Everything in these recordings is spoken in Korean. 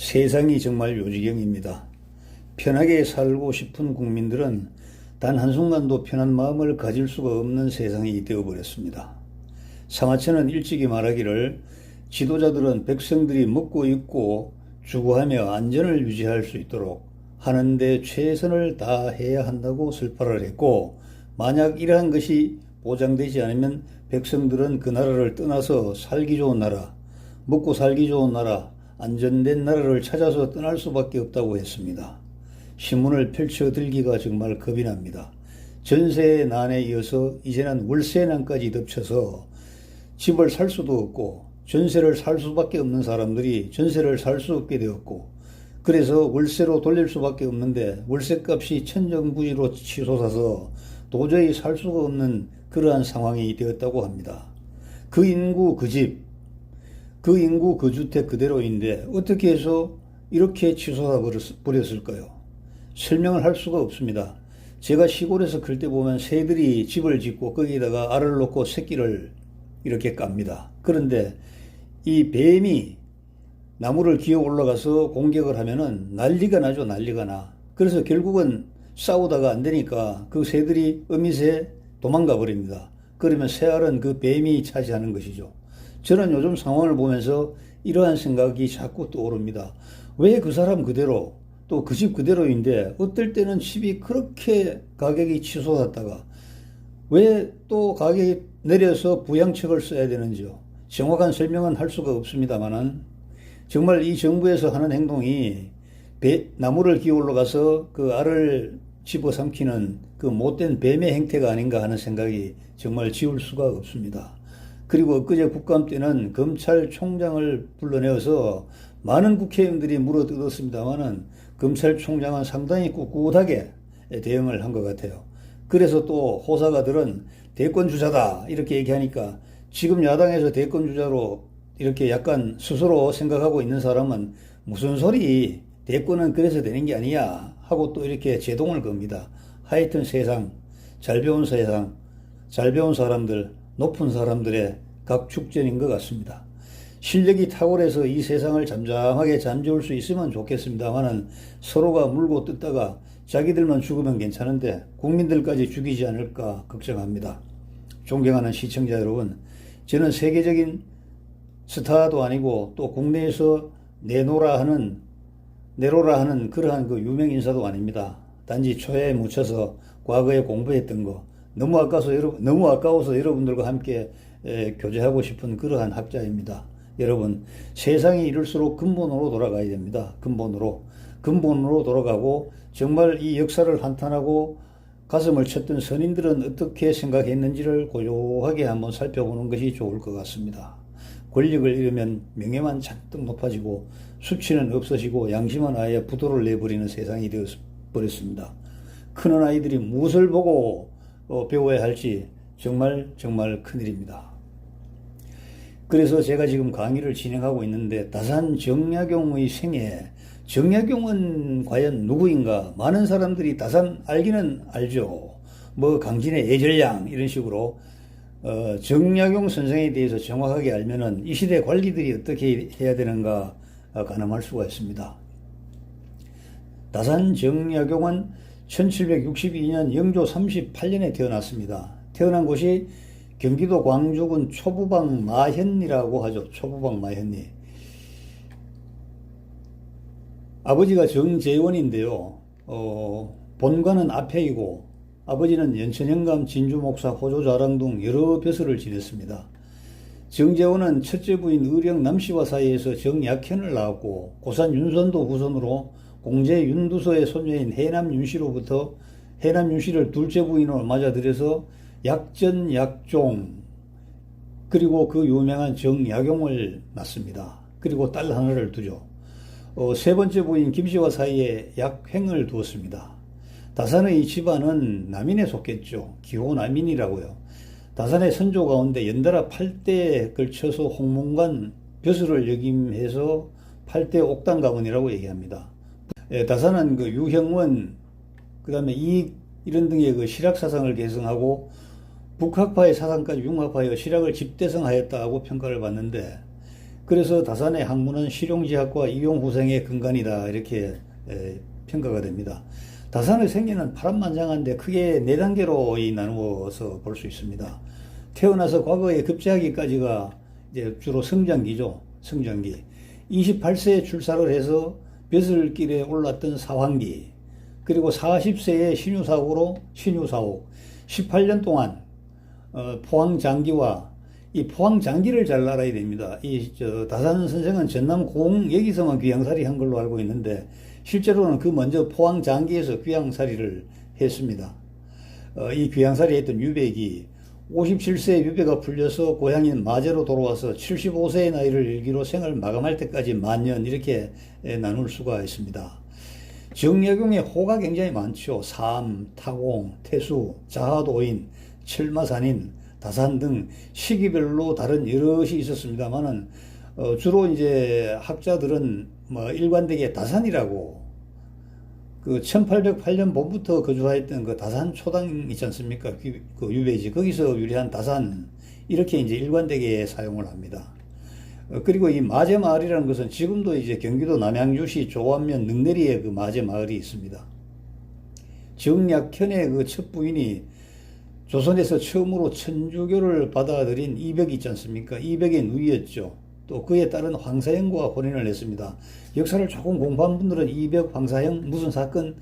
세상이 정말 요지경입니다. 편하게 살고 싶은 국민들은 단 한순간도 편한 마음을 가질 수가 없는 세상이 되어버렸습니다. 상하천은 일찍이 말하기를 지도자들은 백성들이 먹고 입고 주거하며 안전을 유지할 수 있도록 하는데 최선을 다해야 한다고 설파를 했고, 만약 이러한 것이 보장되지 않으면 백성들은 그 나라를 떠나서 살기 좋은 나라, 먹고 살기 좋은 나라, 안전된 나라를 찾아서 떠날 수밖에 없다고 했습니다. 신문을 펼쳐 들기가 정말 겁이 납니다. 전세난에 이어서 이제는 월세난까지 덮쳐서 집을 살 수도 없고 전세를 살 수밖에 없는 사람들이 전세를 살 수 없게 되었고, 그래서 월세로 돌릴 수밖에 없는데 월세값이 천정부지로 치솟아서 도저히 살 수가 없는 그러한 상황이 되었다고 합니다. 그 인구 그 집, 그 인구 그 주택 그대로인데 어떻게 해서 이렇게 치솟아 버렸을까요? 설명을 할 수가 없습니다. 제가 시골에서 클 때 보면 새들이 집을 짓고 거기에다가 알을 놓고 새끼를 이렇게 깝니다. 그런데 이 뱀이 나무를 기어 올라가서 공격을 하면은 난리가 나죠. 난리가 나. 그래서 결국은 싸우다가 안 되니까 그 새들이 어미새 도망가 버립니다. 그러면 새알은 그 뱀이 차지하는 것이죠. 저는 요즘 상황을 보면서 이러한 생각이 자꾸 떠오릅니다. 왜 그 사람 그대로 또 그 집 그대로인데 어떨 때는 집이 그렇게 가격이 치솟았다가 왜 또 가격이 내려서 부양책을 써야 되는지요. 정확한 설명은 할 수가 없습니다만은 정말 이 정부에서 하는 행동이 나무를 기어 올라가서 그 알을 집어삼키는 그 못된 뱀의 행태가 아닌가 하는 생각이 정말 지울 수가 없습니다. 그리고 엊그제 국감 때는 검찰총장을 불러내어서 많은 국회의원들이 물어뜯었습니다만은 검찰총장은 상당히 꿋꿋하게 대응을 한 것 같아요. 그래서 또 호사가들은 대권주자다 이렇게 얘기하니까 지금 야당에서 대권주자로 이렇게 약간 스스로 생각하고 있는 사람은 무슨 소리, 대권은 그래서 되는 게 아니야 하고 또 이렇게 제동을 겁니다. 하여튼 세상, 잘 배운 세상, 잘 배운 사람들, 높은 사람들의 각축전인 것 같습니다. 실력이 탁월해서 이 세상을 잠잠하게 잠재울 수 있으면 좋겠습니다만은 서로가 물고 뜯다가 자기들만 죽으면 괜찮은데 국민들까지 죽이지 않을까 걱정합니다. 존경하는 시청자 여러분, 저는 세계적인 스타도 아니고 또 국내에서 내로라 하는 그러한 그 유명 인사도 아닙니다. 단지 초회에 묻혀서 과거에 공부했던 거 너무 아까워서 여러분들과 함께 교제하고 싶은 그러한 학자입니다. 여러분, 세상이 이럴수록 근본으로 돌아가야 됩니다. 근본으로 돌아가고 정말 이 역사를 한탄하고 가슴을 쳤던 선인들은 어떻게 생각했는지를 고요하게 한번 살펴보는 것이 좋을 것 같습니다. 권력을 잃으면 명예만 잔뜩 높아지고 수치는 없어지고 양심은 아예 부도를 내버리는 세상이 되어버렸습니다. 크는 아이들이 무엇을 보고 배워야 할지 정말 큰일입니다. 그래서 제가 지금 강의를 진행하고 있는데 다산 정약용의 생애, 정약용은 과연 누구인가? 많은 사람들이 다산 알기는 알죠. 뭐 강진의 예절량 이런 식으로 정약용 선생에 대해서 정확하게 알면은 이 시대 관리들이 어떻게 해야 되는가 가늠할 수가 있습니다. 다산 정약용은 1762년 영조 38년에 태어났습니다. 태어난 곳이 경기도 광주군 초부방 마현리라고 하죠. 초부방 마현리. 아버지가 정재원인데요. 본관은 앞에이고 아버지는 연천영감, 진주목사, 호조자랑 등 여러 벼슬을 지냈습니다. 정재원은 첫째 부인 의령 남씨와 사이에서 정약현을 낳았고 고산 윤선도 후손으로 공제 윤두서의 손녀인 해남 윤씨로부터 해남 윤씨를 둘째 부인으로 맞아들여서 약전 약종 그리고 그 유명한 정약용을 낳습니다. 그리고 딸 하나를 두죠. 세 번째 부인 김씨와 사이에 약횡을 두었습니다. 다산의 집안은 남인에 속했죠. 기호 남인이라고요. 다산의 선조 가운데 연달아 8대에 걸쳐서 홍문관 벼슬을 역임해서 8대 옥당 가문이라고 얘기합니다. 다산은 그 유형원, 그 다음에 이런 등의 그 실학 사상을 계승하고 북학파의 사상까지 융합하여 실학을 집대성하였다고 평가를 받는데, 그래서 다산의 학문은 실용지학과 이용후생의 근간이다 이렇게 평가가 됩니다. 다산의 생리는 파란만장한데 크게 4단계로 나누어서 볼 수 있습니다. 태어나서 과거에 급제하기까지가 이제 주로 성장기죠. 성장기. 28세에 출사를 해서 벼슬길에 올랐던 사환기, 그리고 40세에 신유사옥으로 신유사옥, 18년 동안 포항장기와 이 포항장기를 잘 알아야 됩니다. 다산 선생은 전남 공 여기서만 귀양살이 한 걸로 알고 있는데 실제로는 그 먼저 포항장기에서 귀양살이를 했습니다. 이 귀양살이 했던 유백이 57세에 유배가 풀려서 고향인 마제로 돌아와서 75세의 나이를 일기로 생을 마감할 때까지 만년 이렇게 나눌 수가 있습니다. 정약용의 호가 굉장히 많죠. 삼, 타공, 태수, 자하도인, 철마산인, 다산 등 시기별로 다른 여럿이 있었습니다만은 주로 이제 학자들은 일관되게 다산이라고, 그 1808년 봄부터 거주하였던 그 다산 초당 있지 않습니까? 그 유배지, 거기서 유래한 다산, 이렇게 이제 일관되게 사용을 합니다. 그리고 이 마제마을이라는 것은 지금도 이제 경기도 남양주시 조안면 능내리에 그 마제마을이 있습니다. 정약현의 그 첫 부인이 조선에서 처음으로 천주교를 받아들인 이백이 있지 않습니까? 이백의 누이였죠. 또 그에 따른 황사형과 혼인을 했습니다. 역사를 조금 공부한 분들은 이백, 황사형 무슨 사건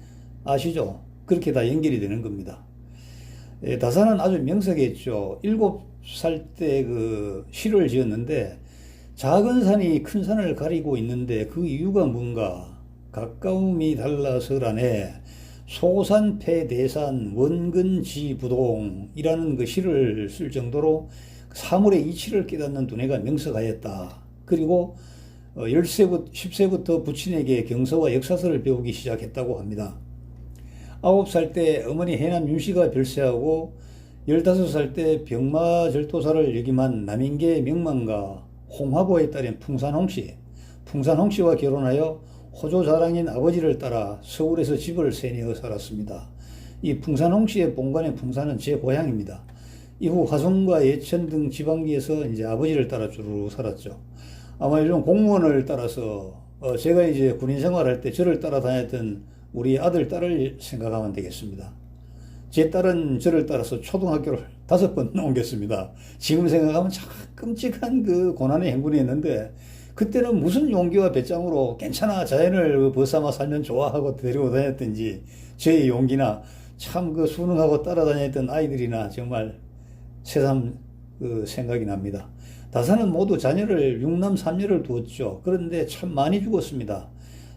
아시죠? 그렇게 다 연결이 되는 겁니다. 다산은 아주 명석했죠. 7살 때 그 시를 지었는데, 작은 산이 큰 산을 가리고 있는데 그 이유가 뭔가, 가까움이 달라서라네 소산패대산 원근지부동이라는 그 시를 쓸 정도로 사물의 이치를 깨닫는 두뇌가 명석하였다. 그리고 10세부터 부친에게 경서와 역사서를 배우기 시작했다고 합니다. 9살 때 어머니 해남 윤씨가 별세하고 15살 때 병마절도사를 역임한 남인계 명망가 홍화보에 따른 풍산홍씨, 풍산홍씨와 결혼하여 호조자랑인 아버지를 따라 서울에서 집을 세내어 살았습니다. 이 풍산홍씨의 본관의 풍산은 제 고향입니다. 이후 화성과 예천 등 지방기에서 이제 아버지를 따라 주로 살았죠. 아마 요즘 공무원을 따라서 제가 이제 군인 생활할 때 저를 따라다녔던 우리 아들, 딸을 생각하면 되겠습니다. 제 딸은 저를 따라서 초등학교를 5번 옮겼습니다. 지금 생각하면 참 끔찍한 그 고난의 행군이었는데, 그때는 무슨 용기와 배짱으로 괜찮아 자연을 벗삼아 살면 좋아하고 데리고 다녔던지, 저의 용기나 참 그 순응하고 따라다녔던 아이들이나 정말 새삼 그 생각이 납니다. 다산은 모두 자녀를 6남 3녀를 두었죠. 그런데 참 많이 죽었습니다.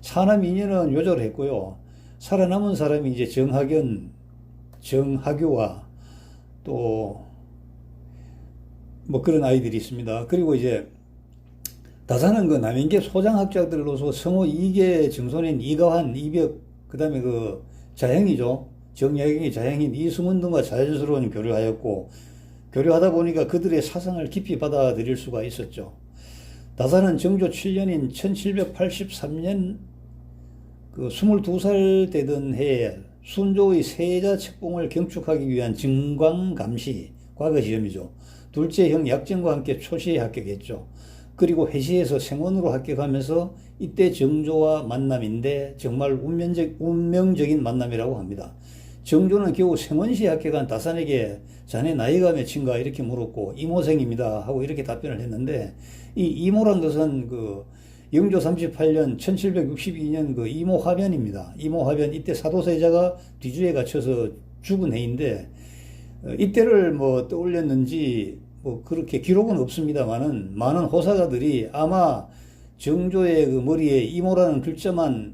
4남 2녀는 요절을 했고요. 살아남은 사람이 이제 정학연, 정학유와 또 뭐 그런 아이들이 있습니다. 그리고 이제 다산은 그 남인계 소장학자들로서 성호 이계 정손인 이가환, 이벽, 그 다음에 그 자행이죠. 정약용의 자행인 이승훈 등과 자연스러운 교류하였고, 교류하다 보니까 그들의 사상을 깊이 받아들일 수가 있었죠. 다산은 정조 7년인 1783년 그 22살 되던 해에 순조의 세자 책봉을 경축하기 위한 증광감시, 과거 시험이죠. 둘째 형 약정과 함께 초시에 합격했죠. 그리고 회시에서 생원으로 합격하면서 이때 정조와 만남인데 정말 운명적인 만남이라고 합니다. 정조는 겨우 생원시에 합격한 다산에게 자네 나이가 몇인가 이렇게 물었고, 이모생입니다 하고 이렇게 답변을 했는데, 이 이모란 것은 그 영조 38년 1762년 그 이모화변입니다. 이모화변, 이때 사도세자가 뒤주에 갇혀서 죽은 해인데, 이때를 뭐 떠올렸는지 뭐 그렇게 기록은 없습니다만은 많은 호사가들이 아마 정조의 그 머리에 이모라는 글자만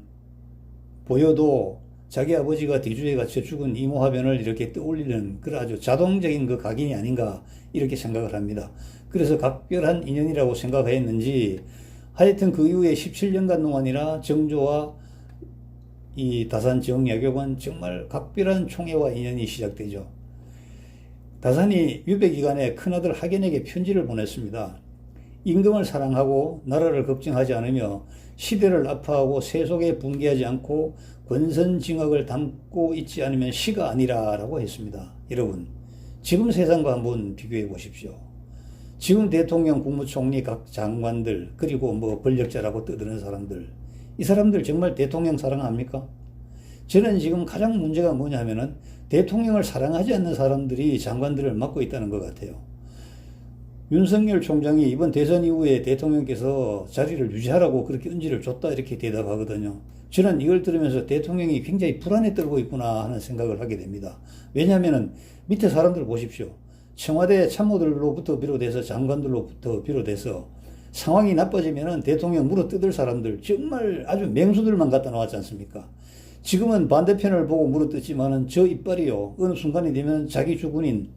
보여도 자기 아버지가 뒤주에 갇혀 죽은 이모화변을 이렇게 떠올리는 그런 아주 자동적인 그 각인이 아닌가 이렇게 생각을 합니다. 그래서 각별한 인연이라고 생각했는지 하여튼 그 이후에 17년간 동안이나 정조와 이 다산 정약용은 정말 각별한 총애와 인연이 시작되죠. 다산이 유배 기간에 큰아들 학연에게 편지를 보냈습니다. 임금을 사랑하고 나라를 걱정하지 않으며 시대를 아파하고 세속에 붕괴하지 않고 권선징악을 담고 있지 않으면 시가 아니라 라고 했습니다. 여러분, 지금 세상과 한번 비교해 보십시오. 지금 대통령, 국무총리, 각 장관들, 그리고 뭐 권력자라고 떠드는 사람들, 이 사람들 정말 대통령 사랑합니까? 저는 지금 가장 문제가 뭐냐면은 대통령을 사랑하지 않는 사람들이 장관들을 맡고 있다는 것 같아요. 윤석열 총장이 이번 대선 이후에 대통령께서 자리를 유지하라고 그렇게 언지를 줬다 이렇게 대답하거든요. 저는 이걸 들으면서 대통령이 굉장히 불안에 떨고 있구나 하는 생각을 하게 됩니다. 왜냐하면은 밑에 사람들 보십시오. 청와대 참모들로부터 비롯해서 장관들로부터 비롯해서 상황이 나빠지면은 대통령 물어뜯을 사람들 정말 아주 맹수들만 갖다 놓았지 않습니까? 지금은 반대편을 보고 물어뜯지만은 저 이빨이요 어느 순간이 되면 자기 주군인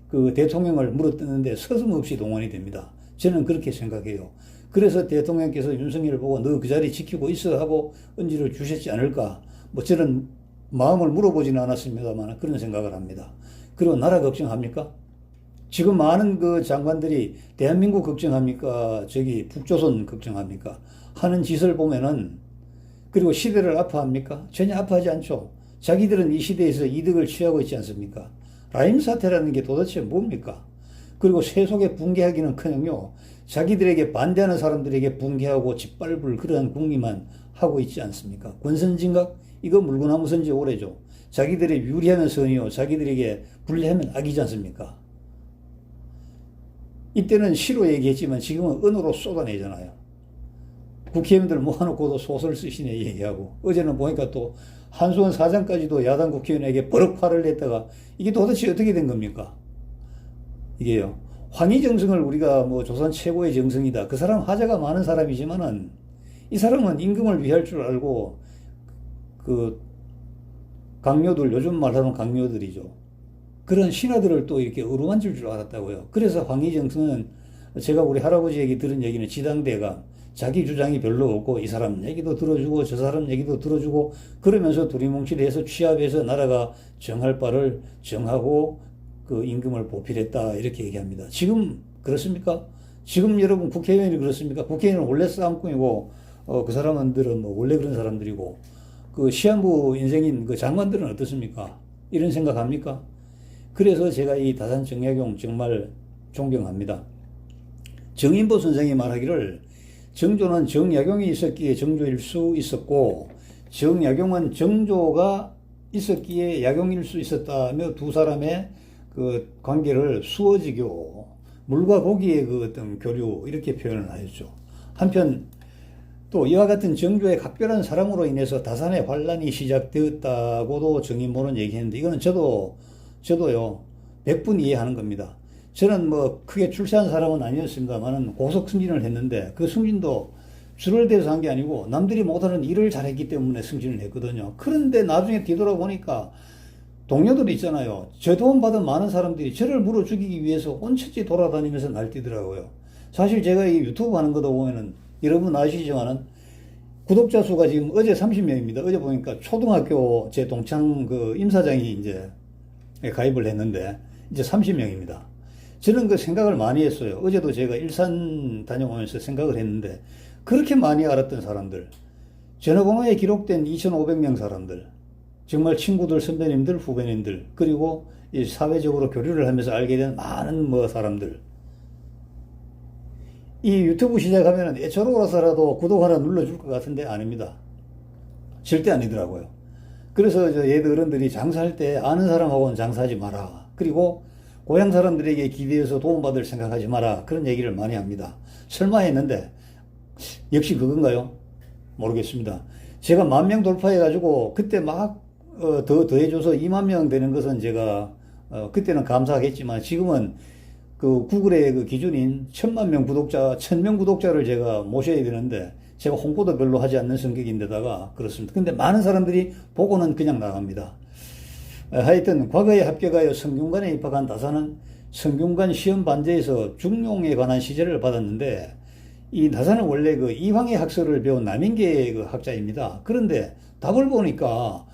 그 대통령을 물어뜯는데 서슴없이 동원이 됩니다. 저는 그렇게 생각해요. 그래서 대통령께서 윤석열을 보고 너 그 자리 지키고 있어 하고 언지를 주셨지 않을까? 뭐 저는 마음을 물어보지는 않았습니다만 그런 생각을 합니다. 그리고 나라 걱정합니까? 지금 많은 그 장관들이 대한민국 걱정합니까? 저기 북조선 걱정합니까? 하는 짓을 보면은 그리고 시대를 아파합니까? 전혀 아파하지 않죠. 자기들은 이 시대에서 이득을 취하고 있지 않습니까? 라임 사태라는 게 도대체 뭡니까? 그리고 세속에 붕괴하기는커녕요 자기들에게 반대하는 사람들에게 붕괴하고 짓밟을 그러한 궁리만 하고 있지 않습니까? 권선징악? 이거 물구나무 선지 오래죠. 자기들이 유리하면 선이요 자기들에게 불리하면 악이지 않습니까? 이때는 시로 얘기했지만 지금은 언어로 쏟아내잖아요. 국회의원들 모아놓고도 소설 쓰시네 얘기하고 어제는 보니까 또 한수원 사장까지도 야당 국회의원에게 버럭 화를 냈다가 이게 도대체 어떻게 된 겁니까? 이게요. 황희정승을 우리가 뭐 조선 최고의 정승이다. 그 사람 화제가 많은 사람이지만은 이 사람은 임금을 위할 줄 알고 그 강요들 요즘 말하는 강요들이죠. 그런 신하들을 또 이렇게 어루만질 줄 알았다고요. 그래서 황희정승은 제가 우리 할아버지 얘기 들은 얘기는 지당대가 자기 주장이 별로 없고 이 사람 얘기도 들어주고 저 사람 얘기도 들어주고 그러면서 두리뭉실해서 취합해서 나라가 정할 바를 정하고 그 임금을 보필했다 이렇게 얘기합니다. 지금 그렇습니까? 지금 여러분 국회의원이 그렇습니까? 국회의원은 원래 싸움꾼이고 그 사람들은 뭐 원래 그런 사람들이고 그 시한부 인생인 그 장관들은 어떻습니까? 이런 생각합니까? 그래서 제가 이 다산 정약용 정말 존경합니다. 정인보 선생이 말하기를 정조는 정약용이 있었기에 정조일 수 있었고 정약용은 정조가 있었기에 약용일 수 있었다며 두 사람의 그 관계를 수어지교, 물과 고기의 그 어떤 교류 이렇게 표현을 하였죠. 한편 또 이와 같은 정조의 각별한 사랑으로 인해서 다산의 환란이 시작되었다고도 정인보는 얘기했는데 이거는 저도요 100분 이해하는 겁니다. 저는 뭐 크게 출세한 사람은 아니었습니다만은 고속 승진을 했는데 그 승진도 줄을 대서 한 게 아니고 남들이 못하는 일을 잘했기 때문에 승진을 했거든요. 그런데 나중에 뒤돌아보니까 동료들 있잖아요. 저 도움 받은 많은 사람들이 저를 물어 죽이기 위해서 온천지 돌아다니면서 날뛰더라고요. 사실 제가 이 유튜브 하는 거다 보면은 여러분 아시지만은 구독자 수가 지금 어제 30명입니다. 어제 보니까 초등학교 제 동창 그 임사장이 이제 가입을 했는데 이제 30명입니다. 저는 그 생각을 많이 했어요. 어제도 제가 일산 다녀오면서 생각을 했는데 그렇게 많이 알았던 사람들, 전화번호에 기록된 2,500명 사람들, 정말 친구들, 선배님들, 후배님들, 그리고 이 사회적으로 교류를 하면서 알게 된 많은 뭐 사람들. 이 유튜브 시작하면 애처로워서라도 구독 하나 눌러줄 것 같은데 아닙니다. 절대 아니더라고요. 그래서 저 얘들 어른들이 장사할 때 아는 사람하고는 장사하지 마라. 그리고 고향 사람들에게 기대해서 도움받을 생각하지 마라. 그런 얘기를 많이 합니다. 설마 했는데 역시 그건가요? 모르겠습니다. 제가 10,000명 돌파해가지고 그때 막 더해줘서 20,000명 되는 것은 제가 그때는 감사하겠지만 지금은 그 구글의 그 기준인 10,000,000명 구독자, 1,000명 구독자를 제가 모셔야 되는데 제가 홍보도 별로 하지 않는 성격인데다가 그렇습니다. 근데 많은 사람들이 보고는 그냥 나갑니다. 하여튼 과거에 합격하여 성균관에 입학한 다산은 성균관 시험 반제에서 중용에 관한 시제를 받았는데 이 다산은 원래 그 이황의 학설을 배운 남인계의 그 학자입니다. 그런데 답을 보니까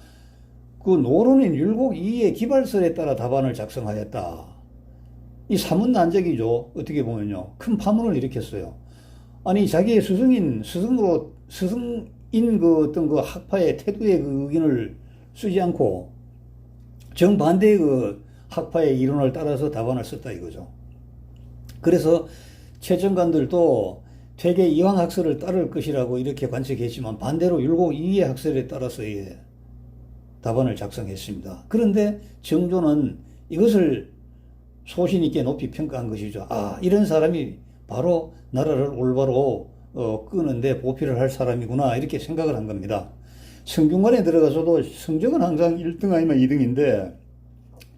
그 노론인 율곡 2의 기발설에 따라 답안을 작성하였다. 이 사문난적이죠. 어떻게 보면요. 큰 파문을 일으켰어요. 아니 자기의 스승인 그 어떤 그 학파의 태도의 그 의견을 쓰지 않고 정반대의 그 학파의 이론을 따라서 답안을 썼다 이거죠. 그래서 최정관들도 퇴계 이황 학설을 따를 것이라고 이렇게 관측했지만 반대로 율곡 이의 학설에 따라서 답안을 작성했습니다. 그런데 정조는 이것을 소신 있게 높이 평가한 것이죠. 아, 이런 사람이 바로 나라를 올바로 끄는데 보필을 할 사람이구나 이렇게 생각을 한 겁니다. 성균관에 들어가서도 성적은 항상 1등 아니면 2등인데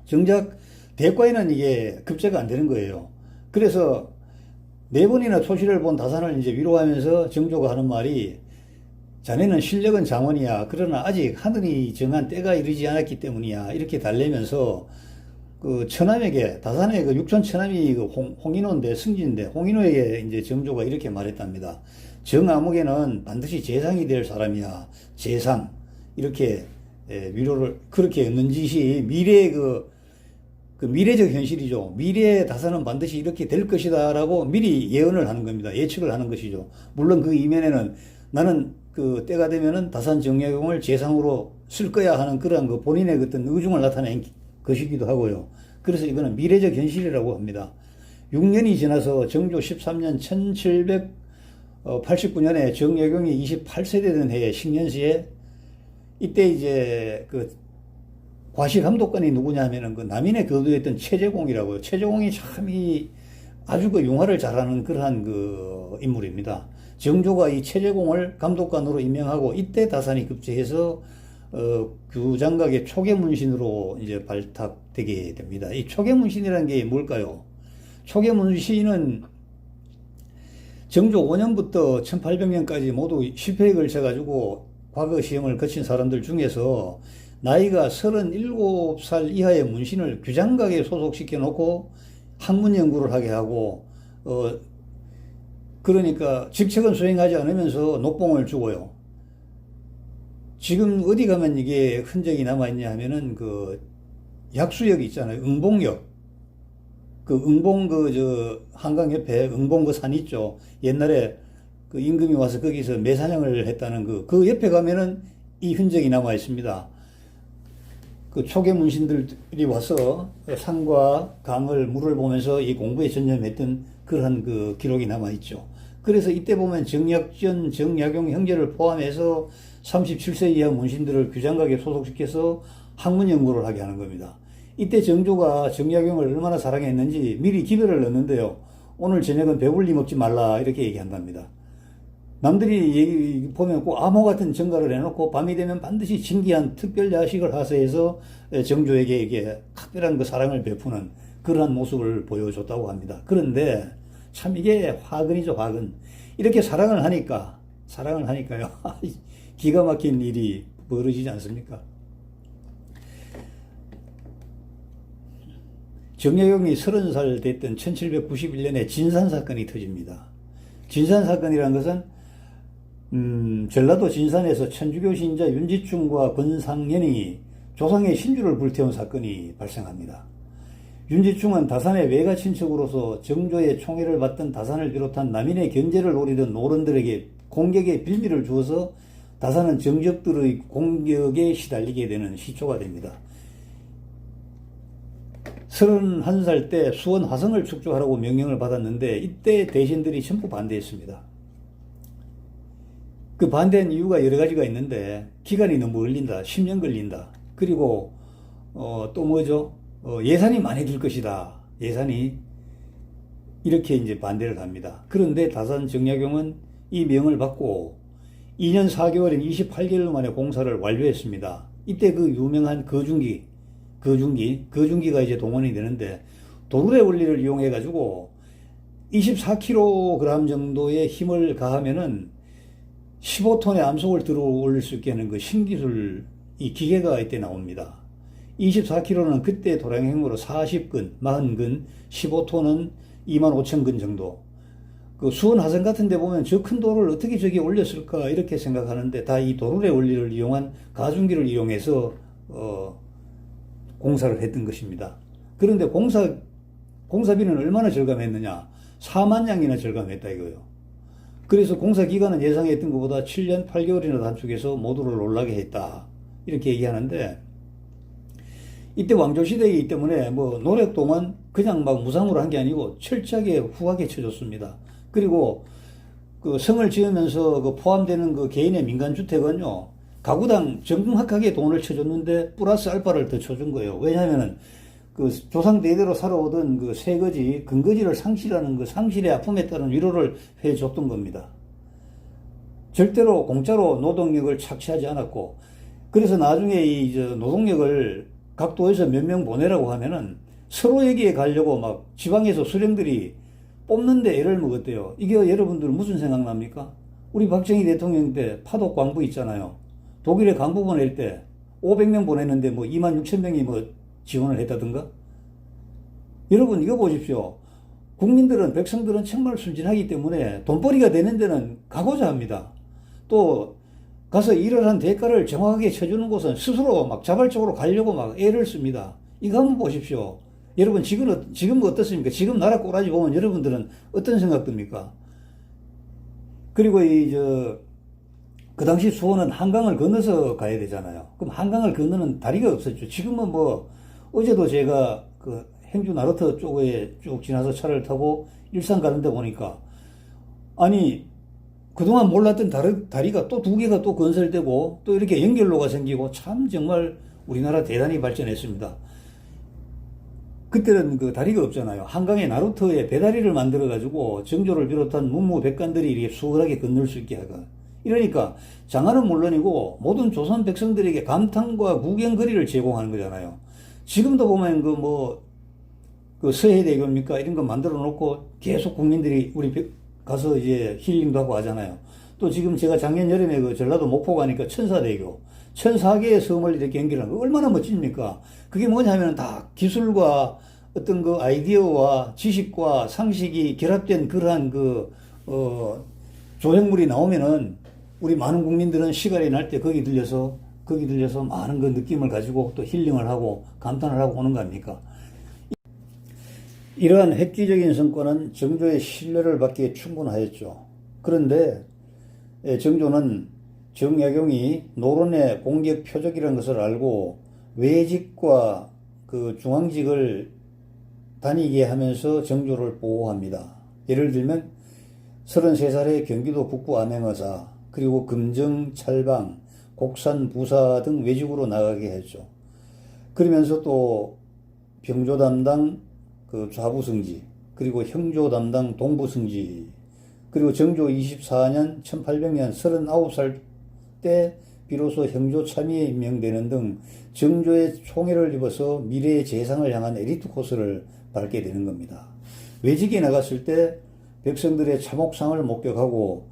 정작 대과에는 이게 급제가 안 되는 거예요. 그래서 4번이나 초시를 본 다산을 이제 위로하면서 정조가 하는 말이 자네는 실력은 장원이야. 그러나 아직 하늘이 정한 때가 이르지 않았기 때문이야. 이렇게 달래면서 그 처남에게 다산의 그 육촌 처남이 그 홍인호인데 승진인데 홍인호에게 이제 정조가 이렇게 말했답니다. 정아무개는 반드시 재상이 될 사람이야. 재상 이렇게 위로를 그렇게 넌지시 미래의 그 미래적 현실이죠. 미래의 다산은 반드시 이렇게 될 것이다라고 미리 예언을 하는 겁니다. 예측을 하는 것이죠. 물론 그 이면에는 나는 그 때가 되면은 다산 정약용을 재상으로 쓸 거야 하는 그런 그 본인의 어떤 의중을 나타낸 것이기도 하고요. 그래서 이거는 미래적 현실이라고 합니다. 6년이 지나서 정조 13년 1789년에 정약용이 28세 되던 해에 식년시에 이때 이제 그 과시 감독관이 누구냐 하면은 그 남인의 거두했던 최재공이라고요. 최재공이 참 아주 그 융화를 잘하는 그러한 그 인물입니다. 정조가 이 최재공을 감독관으로 임명하고 이때 다산이 급제해서 규장각의 초계문신으로 이제 발탁되게 됩니다. 이 초계문신이라는 게 뭘까요? 초계문신은 정조 5년부터 1800년까지 모두 10회에 걸쳐가지고 과거 시험을 거친 사람들 중에서 나이가 37살 이하의 문신을 규장각에 소속시켜 놓고 학문 연구를 하게 하고 그러니까 직책은 수행하지 않으면서 녹봉을 주고요. 지금 어디 가면 이게 흔적이 남아있냐 하면은 그 약수역 있잖아요. 응봉역. 그 응봉 한강 옆에 응봉 그 산 있죠. 옛날에 그 임금이 와서 거기서 매사냥을 했다는 그 옆에 가면은 이 흔적이 남아 있습니다. 그 초계 문신들이 와서 산과 강을 물을 보면서 이 공부에 전념했던 그러한 그 기록이 남아 있죠. 그래서 이때 보면 정약전, 정약용 형제를 포함해서 37세 이하 문신들을 규장각에 소속시켜서 학문 연구를 하게 하는 겁니다. 이때 정조가 정약용을 얼마나 사랑했는지 미리 기별을 넣는데요. 오늘 저녁은 배불리 먹지 말라 이렇게 얘기한답니다. 남들이 보면 꼭 암호 같은 전가를 해놓고 밤이 되면 반드시 진기한 특별 야식을 하세해서 정조에게 이게 특별한 그 사랑을 베푸는 그러한 모습을 보여줬다고 합니다. 그런데 참 이게 화근이죠, 화근. 이렇게 사랑을 하니까요. 기가 막힌 일이 벌어지지 않습니까? 정약용이 30살 됐던 1791년에 진산사건이 터집니다. 진산사건이라는 것은 전라도 진산에서 천주교 신자 윤지충과 권상현이 조상의 신주를 불태운 사건이 발생합니다. 윤지충은 다산의 외가 친척으로서 정조의 총애를 받던 다산을 비롯한 남인의 견제를 노리던 노론들에게 공격의 빌미를 주어서 다산은 정적들의 공격에 시달리게 되는 시초가 됩니다. 31살 때 수원 화성을 축조하라고 명령을 받았는데 이때 대신들이 전부 반대했습니다. 그 반대한 이유가 여러 가지가 있는데 기간이 너무 걸린다. 10년 걸린다. 그리고 또 뭐죠? 예산이 많이 들 것이다. 예산이 이렇게 이제 반대를 합니다. 그런데 다산 정약용은 이 명을 받고 2년 4개월인 28개월 만에 공사를 완료했습니다. 이때 그 유명한 거중기가 이제 동원이 되는데 도르래 원리를 이용해 가지고 24kg 정도의 힘을 가하면은 15톤의 암석을 들어 올릴 수 있게 하는 그 신기술 이 기계가 이때 나옵니다. 24kg는 그때 도량행으로 40근, 40근, 15톤은 25,000근 정도. 그 수원 화성 같은 데 보면 저 큰 돌을 어떻게 저기 올렸을까 이렇게 생각하는데 다 이 도르래 원리를 이용한 가중기를 이용해서 공사를 했던 것입니다. 그런데 공사비는 얼마나 절감했느냐? 4만 양이나 절감했다 이거예요. 그래서 공사 기간은 예상했던 것보다 7년 8개월이나 단축해서 모두를 놀라게 했다. 이렇게 얘기하는데 이때 왕조시대이기 때문에 뭐 노력도만 그냥 막 무상으로 한 게 아니고 철저하게 후하게 쳐줬습니다. 그리고 그 성을 지으면서 그 포함되는 그 개인의 민간주택은요, 가구당 정확하게 돈을 쳐줬는데 플러스 알파를 더 쳐준 거예요. 왜냐하면은 그 조상 대대로 살아오던 그 쇠거지, 근거지를 상실하는 그 상실의 아픔에 따른 위로를 해줬던 겁니다. 절대로 공짜로 노동력을 착취하지 않았고, 그래서 나중에 이 노동력을 각 도에서 몇 명 보내라고 하면은 서로 여기에 가려고 막 지방에서 수령들이 뽑는데 애를 먹었대요. 이게 여러분들 무슨 생각납니까? 우리 박정희 대통령 때 파독 광부 있잖아요. 독일에 광부 보낼 때 500명 보냈는데 뭐 2만 6천 명이 뭐 지원을 했다든가? 여러분 이거 보십시오. 국민들은, 백성들은 정말 순진하기 때문에 돈벌이가 되는 데는 가고자 합니다. 또 가서 일을 한 대가를 정확하게 쳐주는 곳은 스스로 막 자발적으로 가려고 막 애를 씁니다. 이거 한번 보십시오. 여러분 지금 어떻습니까? 지금 나라 꼬라지 보면 여러분들은 어떤 생각 듭니까? 그리고 그 당시 수원은 한강을 건너서 가야 되잖아요. 그럼 한강을 건너는 다리가 없었죠. 지금은 뭐 어제도 제가 그 행주 나루터 쪽에 쭉 지나서 차를 타고 일산 가는데 보니까, 아니 그동안 몰랐던 다리가 또 2개가 또 건설되고 또 이렇게 연결로가 생기고, 참 정말 우리나라 대단히 발전했습니다. 그때는 그 다리가 없잖아요. 한강의 나루터에 배다리를 만들어 가지고 정조를 비롯한 문무백관들이 이렇게 수월하게 건널 수 있게 하가. 이러니까 장안은 물론이고 모든 조선 백성들에게 감탄과 구경거리를 제공하는 거잖아요. 지금도 보면 그 서해대교입니까? 이런 거 만들어 놓고 계속 국민들이 우리 가서 이제 힐링도 하고 하잖아요. 또 지금 제가 작년 여름에 그 전라도 목포 가니까 천사대교, 1004개의 섬을 이렇게 연결한 거 얼마나 멋집니까? 그게 뭐냐면 다 기술과 어떤 그 아이디어와 지식과 상식이 결합된 그러한 조형물이 나오면은 우리 많은 국민들은 시간이 날 때 거기 들려서 많은 그 느낌을 가지고 또 힐링을 하고 감탄을 하고 오는 거 아닙니까? 이러한 획기적인 성과는 정조의 신뢰를 받기에 충분하였죠. 그런데 정조는 정약용이 노론의 공격 표적이라는 것을 알고 외직과 그 중앙직을 다니게 하면서 정조를 보호합니다. 예를 들면 33살의 경기도 북부 암행어사, 그리고 금정, 찰방, 곡산, 부사 등 외직으로 나가게 했죠. 그러면서 또 병조 담당 그 좌부승지, 그리고 형조 담당 동부승지, 그리고 정조 24년 1800년 39살 때 비로소 형조 참의에 임명되는 등 정조의 총애를 입어서 미래의 재상을 향한 에리트 코스를 밟게 되는 겁니다. 외직에 나갔을 때 백성들의 참혹상을 목격하고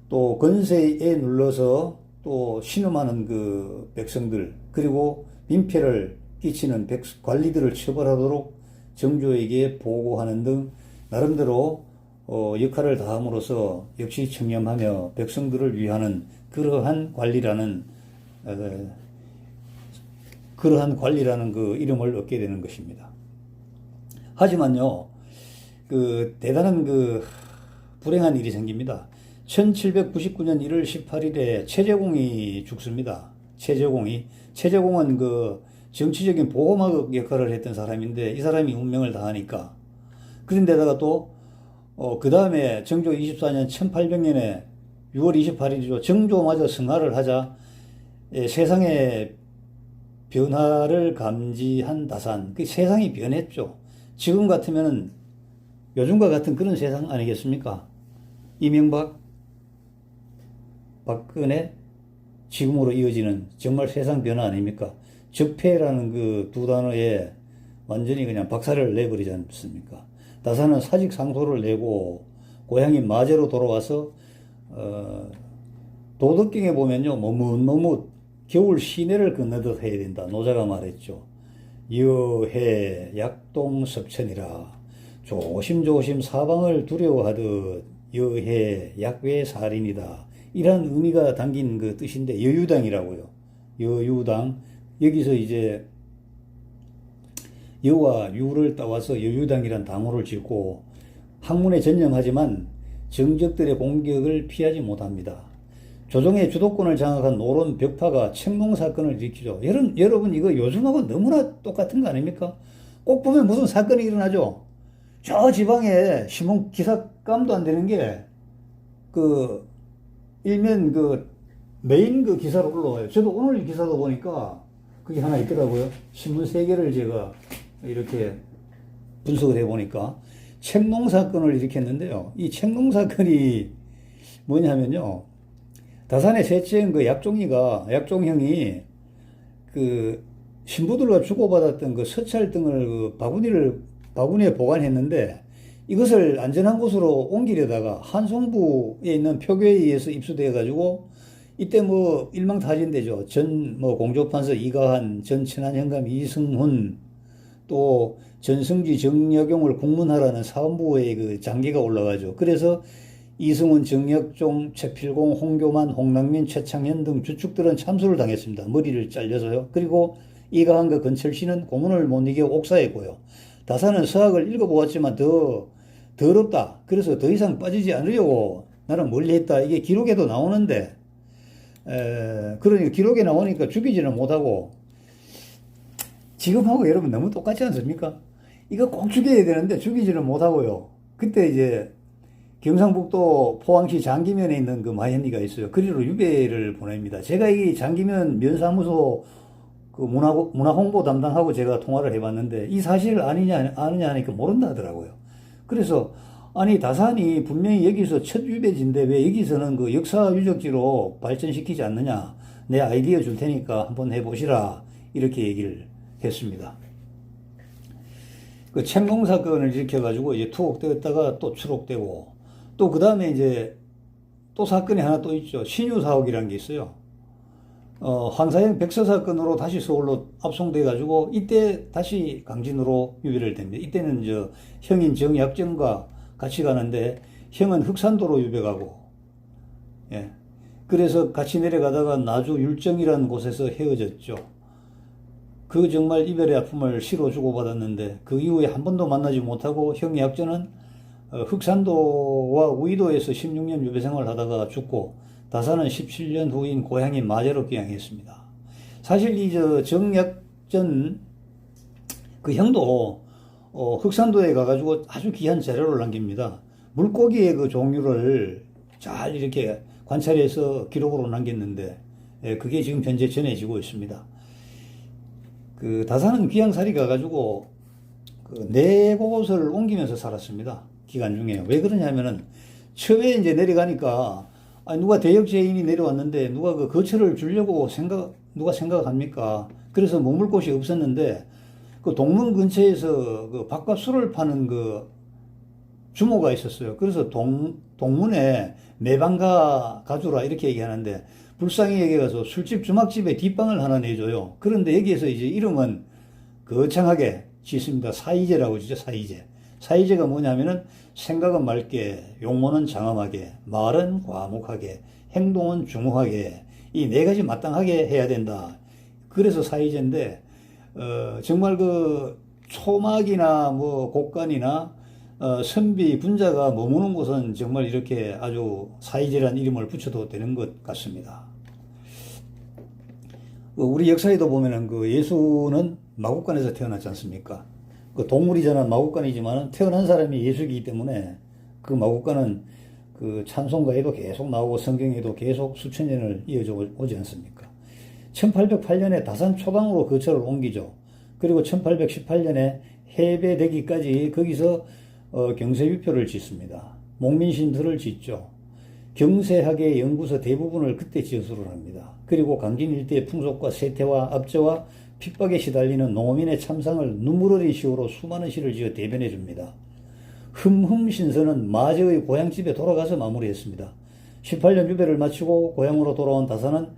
또 건세에 눌러서 또 신음하는 그 백성들, 그리고 민폐를 끼치는 관리들을 처벌하도록 정조에게 보고하는 등 나름대로 역할을 다함으로써 역시 청렴하며 백성들을 위하는 그러한 관리라는 그 이름을 얻게 되는 것입니다. 하지만요, 그 대단한 그 불행한 일이 생깁니다. 1799년 1월 18일에 최재공이 죽습니다. 최재공은 그 정치적인 보호막 역할을 했던 사람인데 이 사람이 운명을 다하니까, 그런데다가 또 그 다음에 정조 24년 1800년에 6월 28일이죠. 정조마저 승하를 하자 세상의 변화를 감지한 다산, 그 세상이 변했죠. 지금 같으면은 요즘과 같은 그런 세상 아니겠습니까? 이명박, 박근혜, 지금으로 이어지는 정말 세상 변화 아닙니까? 적폐라는 그 두 단어에 완전히 그냥 박살을 내버리지 않습니까? 다산은 사직 상소를 내고 고향인 마제로 돌아와서 도덕경에 보면요, 머뭇 겨울 시내를 건너듯 해야 된다. 노자가 말했죠. 여해 약동섭천이라 조심조심 사방을 두려워하듯 여해 약외 살인이다. 이런 의미가 담긴 그 뜻인데, 여유당이라고요. 여유당. 여기서 이제 여와 유를 따와서 여유당이란 당호를 짓고 학문에 전념하지만 정적들의 공격을 피하지 못합니다. 조정의 주도권을 장악한 노론 벽파가 책농 사건을 일으키죠. 여러분 이거 요즘하고 너무나 똑같은 거 아닙니까? 꼭 보면 무슨 사건이 일어나죠. 저 지방에 신문 기사감도 안 되는 게 그 일면 그 메인 그 기사로 올라와요. 저도 오늘 기사도 보니까 그게 하나 있더라고요. 신문 3개를 제가 이렇게 분석을 해보니까 책농 사건을 일으켰는데요. 이 책농 사건이 뭐냐면요. 다산의 셋째인 그 약종형이 그 신부들과 주고받았던 그 서찰 등을 그 바구니에 보관했는데 이것을 안전한 곳으로 옮기려다가 한송부에 있는 표교에 의해서 입수되어 가지고 이때 뭐 일망타진되죠. 전 뭐 공조판서 이가한, 전 천안현감 이승훈, 또 전승지 정여경을 국문하라는 사원부의 그 장계가 올라가죠. 그래서 이승훈, 정혁종, 최필공, 홍교만, 홍남민, 최창현 등 주축들은 참수를 당했습니다. 머리를 잘려서요. 그리고 이가한과 건철씨는 고문을 못 이겨 옥사했고요. 다산은 서학을 읽어보았지만 더 더럽다. 그래서 더 이상 빠지지 않으려고 나는 멀리 했다. 이게 기록에도 나오는데, 그러니까 기록에 나오니까 죽이지는 못하고, 지금하고 여러분 너무 똑같지 않습니까? 이거 꼭 죽여야 되는데 죽이지는 못하고요. 그때 이제 경상북도 포항시 장기면에 있는 그 마현리가 있어요. 그리로 유배를 보냅니다. 제가 이 장기면 면사무소 그 문화 홍보 담당하고 제가 통화를 해봤는데 이 사실을 아느냐 하니까 모른다 하더라고요. 그래서 아니 다산이 분명히 여기서 첫 유배지인데 왜 여기서는 그 역사 유적지로 발전시키지 않느냐, 내 아이디어 줄 테니까 한번 해보시라 이렇게 얘기를 했습니다. 그 책농 사건을 일으켜가지고 이제 투옥되었다가 또 추록되고 또 그 다음에 이제 또 사건이 하나 또 있죠. 신유 사옥이라는 게 있어요. 황사형 백서 사건으로 다시 서울로 압송돼 가지고 이때 다시 강진으로 유배를 됩니다. 이때는 저 형인 정약정과 같이 가는데 형은 흑산도로 유배 가고, 예. 그래서 같이 내려가다가 나주 율정이라는 곳에서 헤어졌죠. 그 정말 이별의 아픔을 시로 주고받았는데 그 이후에 한 번도 만나지 못하고 형 약전은 흑산도와 우이도에서 16년 유배 생활을 하다가 죽고 다산은 17년 후인 고향인 마제로 귀향했습니다. 사실 이 정약전 그 형도 흑산도에 가가지고 아주 귀한 자료를 남깁니다. 물고기의 그 종류를 잘 이렇게 관찰해서 기록으로 남겼는데 그게 지금 현재 전해지고 있습니다. 그 다산은 귀향살이 가가지고 그 4곳을 옮기면서 살았습니다. 기간 중에. 왜 그러냐면은 처음에 이제 내려가니까 누가 대역죄인이 내려왔는데 누가 그 거처를 주려고 누가 생각합니까? 그래서 머물 곳이 없었는데 그 동문 근처에서 그 밥값술을 파는 그 주모가 있었어요. 그래서 동문에 매방가 가주라 이렇게 얘기하는데 불쌍히 여기 가서 술집 주막집에 뒷방을 하나 내줘요. 그런데 여기에서 이제 이름은 거창하게 짓습니다. 사이제라고 지죠. 사이제가 뭐냐면은 생각은 맑게, 용모는 장엄하게, 말은 과묵하게, 행동은 중후하게, 이 4가지 마땅하게 해야 된다. 그래서 사이제인데 정말 그 초막이나 뭐 곡간이나 선비 분자가 머무는 곳은 정말 이렇게 아주 사이제라는 이름을 붙여도 되는 것 같습니다. 우리 역사에도 보면은 그 예수는 마국간에서 태어났지 않습니까? 그 동물이잖아. 마국간이지만 태어난 사람이 예수이기 때문에 그 마국간은 그 찬송가에도 계속 나오고 성경에도 계속 수천 년을 이어져 오지 않습니까? 1808년에 다산 초당으로 거처를 옮기죠. 그리고 1818년에 해배되기까지 거기서 경세유표를 짓습니다. 목민신들을 짓죠. 경세학의 연구소 대부분을 그때 지어서를 합니다. 그리고 강진 일대의 풍속과 세태와 압제와 핍박에 시달리는 농민의 참상을 눈물어린 시호로 수많은 시를 지어 대변해 줍니다. 흠흠신서는 마제의 고향집에 돌아가서 마무리했습니다. 18년 유배를 마치고 고향으로 돌아온 다산은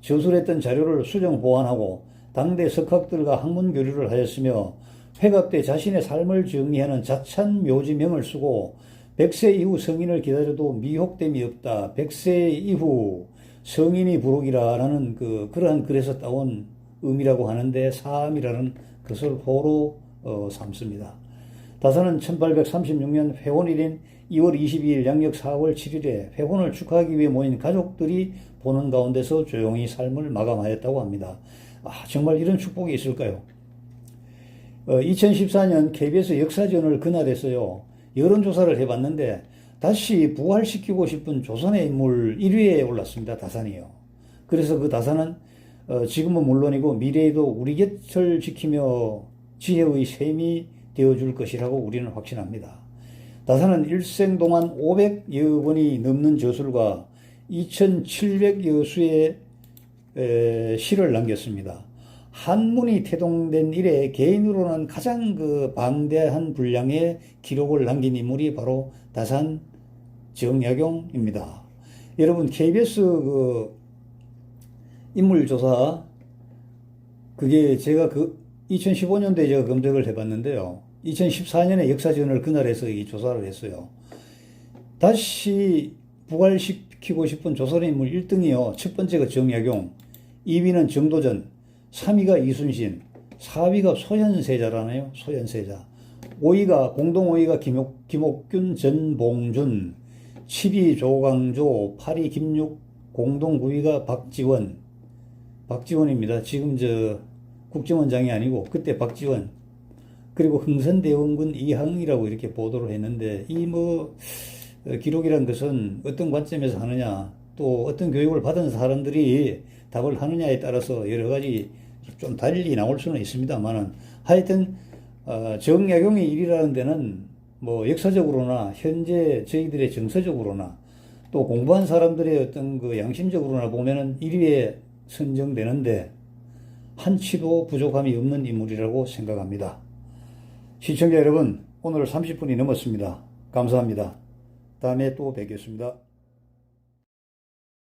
저술했던 자료를 수정 보완하고 당대 석학들과 학문 교류를 하였으며 회갑 때 자신의 삶을 정리하는 자찬 묘지명을 쓰고 100세 이후 성인을 기다려도 미혹됨이 없다. 100세 이후 성인이 부록이라는 그러한 글에서 따온 의미라고 하는데 사암이라는 것을 호로 삼습니다. 다산은 1836년 회혼일인 2월 22일 양력 4월 7일에 회혼을 축하하기 위해 모인 가족들이 보는 가운데서 조용히 삶을 마감하였다고 합니다. 정말 이런 축복이 있을까요? 2014년 KBS 역사전을 그날에서요, 여론조사를 해봤는데 다시 부활시키고 싶은 조선의 인물 1위에 올랐습니다. 다산이요. 그래서 그 다산은 지금은 물론이고 미래에도 우리 곁을 지키며 지혜의 셈이 되어줄 것이라고 우리는 확신합니다. 다산은 일생 동안 500여 권이 넘는 저술과 2700여 수의 시를 남겼습니다. 한문이 태동된 이래 개인으로는 가장 방대한 분량의 기록을 남긴 인물이 바로 다산 정약용입니다. 여러분, KBS 인물조사, 그게 제가 2015년도에 제가 검색을 해봤는데요. 2014년에 역사전을 그날에서 이 조사를 했어요. 다시 부활시키고 싶은 조선의 인물 1등이요. 첫 번째가 정약용, 2위는 정도전, 3위가 이순신, 4위가 소현세자라네요. 소현세자. 5위가 공동 5위가 김옥균, 전봉준, 7위 조광조, 8위 김육, 공동 9위가 박지원입니다. 지금 국정원장이 아니고 그때 박지원. 그리고 흥선대원군 이항이라고 이렇게 보도를 했는데, 이 기록이란 것은 어떤 관점에서 하느냐, 또 어떤 교육을 받은 사람들이 답을 하느냐에 따라서 여러 가지 좀 달리 나올 수는 있습니다만은, 하여튼 정약용이 1위라는 데는 역사적으로나 현재 저희들의 정서적으로나 또 공부한 사람들의 어떤 양심적으로나 보면은 1위에 선정되는데 한치도 부족함이 없는 인물이라고 생각합니다. 시청자 여러분, 오늘 30분이 넘었습니다. 감사합니다. 다음에 또 뵙겠습니다.